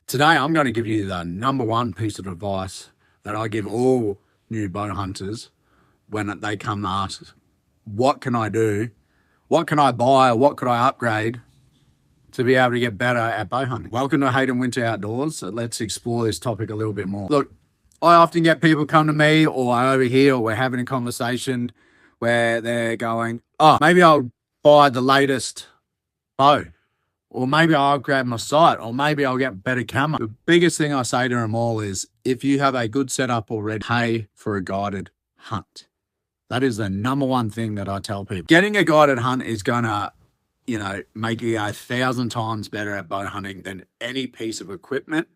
Today, I'm going to give you the number one piece of advice that I give all new bow hunters when they come to ask, what can I do? What can I buy? Or what could I upgrade to be able to get better at bow hunting? Welcome to Hayden Winter Outdoors. So let's explore this topic a little bit more. Look, I often get people come to me or over here, or we're having a conversation where they're going, oh, maybe I'll buy the latest bow. Or maybe I'll grab my sight, or maybe I'll get better camera. The biggest thing I say to them all is, if you have a good setup already, pay for a guided hunt. That is the number one thing that I tell people. Getting a guided hunt is going to, make you 1,000 times better at bow hunting than any piece of equipment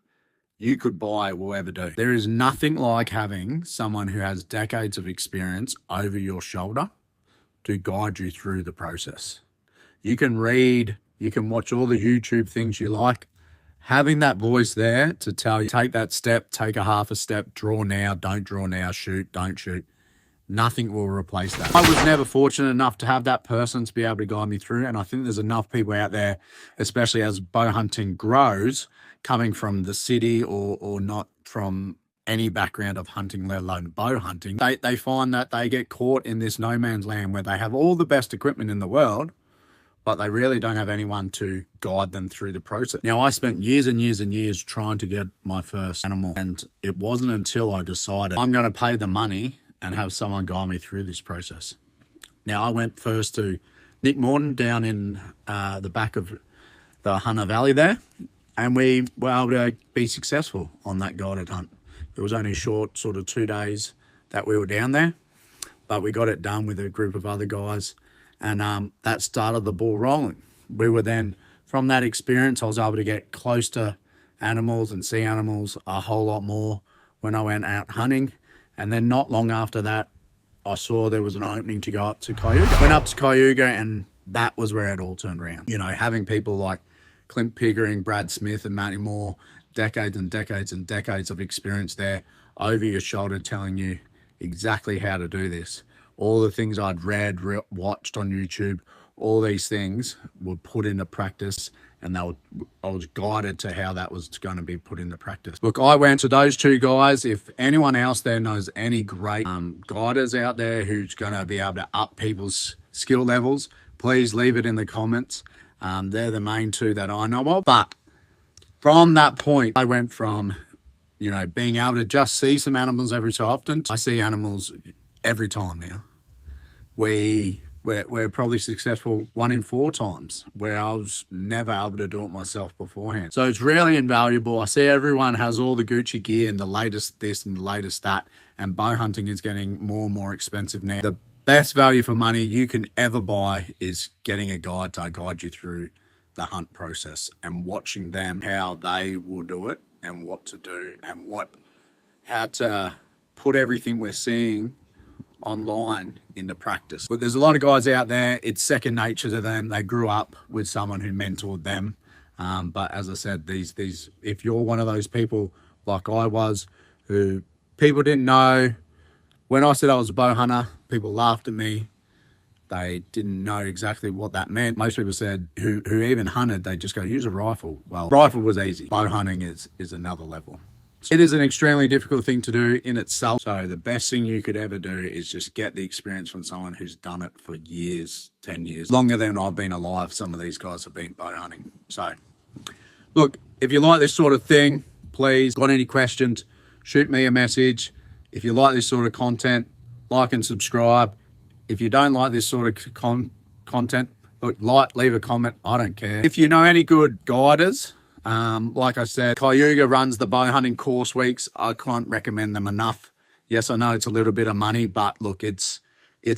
you could buy will ever do. There is nothing like having someone who has decades of experience over your shoulder to guide you through the process. You can read, you can watch all the YouTube things you like. Having that voice there to tell you, take that step, take a half a step, draw now, don't draw now, shoot, don't shoot. Nothing will replace that. I was never fortunate enough to have that person to be able to guide me through. And I think there's enough people out there, especially as bow hunting grows, coming from the city or not from any background of hunting, let alone bow hunting. They find that they get caught in this no man's land where they have all the best equipment in the world, but they really don't have anyone to guide them through the process. Now, I spent years and years and years trying to get my first animal, and it wasn't until I decided I'm going to pay the money and have someone guide me through this process. Now, I went first to Nick Morton down in the back of the Hunter Valley there, and we were able to be successful on that guided hunt. It was only a short sort of 2 days that we were down there, but we got it done with a group of other guys. And that started the ball rolling. We were then, from that experience, I was able to get close to animals and see animals a whole lot more when I went out hunting. And then not long after that, I saw there was an opening to go up to Cayuga. Went up to Cayuga, and that was where it all turned around. Having people like Clint Pickering, Brad Smith, and Matty Moore, decades and decades and decades of experience there over your shoulder telling you exactly how to do this. All the things I'd read, watched on YouTube, all these things were put into practice, and I was guided to how that was going to be put into practice. Look, I went to those two guys. If anyone else there knows any great guiders out there who's going to be able to up people's skill levels, please leave it in the comments. They're the main two that I know of. But from that point, I went from, being able to just see some animals every so often. I see animals every time now. We're probably successful 1 in 4 times, where I was never able to do it myself beforehand. So it's really invaluable. I see everyone has all the Gucci gear and the latest this and the latest that, and bow hunting is getting more and more expensive now. The best value for money you can ever buy is getting a guide to guide you through the hunt process and watching them, how they will do it and what to do and how to put everything we're seeing online into practice. But there's a lot of guys out there, it's second nature to them. They grew up with someone who mentored them. But as I said, these if you're one of those people like I was, who people didn't know, when I said I was a bow hunter, people laughed at me. They didn't know exactly what that meant. Most people said, who even hunted, they just go, use a rifle. Well, rifle was easy. Bow hunting is another level. It is an extremely difficult thing to do in itself. So the best thing you could ever do is just get the experience from someone who's done it for years, 10 years. Longer than I've been alive, some of these guys have been bow hunting. So look, if you like this sort of thing, please, got any questions, shoot me a message. If you like this sort of content, like and subscribe. If you don't like this sort of content, look, leave a comment. I don't care. If you know any good guiders, like I said, Cayuga runs the bow hunting course weeks. I can't recommend them enough. Yes, I know it's a little bit of money, but look, it's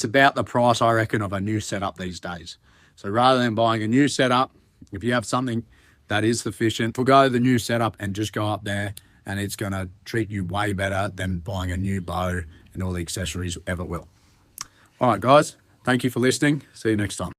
about the price, I reckon, of a new setup these days. So rather than buying a new setup, if you have something that is sufficient, forgo the new setup and just go up there, and it's going to treat you way better than buying a new bow and all the accessories ever will. All right, guys, thank you for listening. See you next time.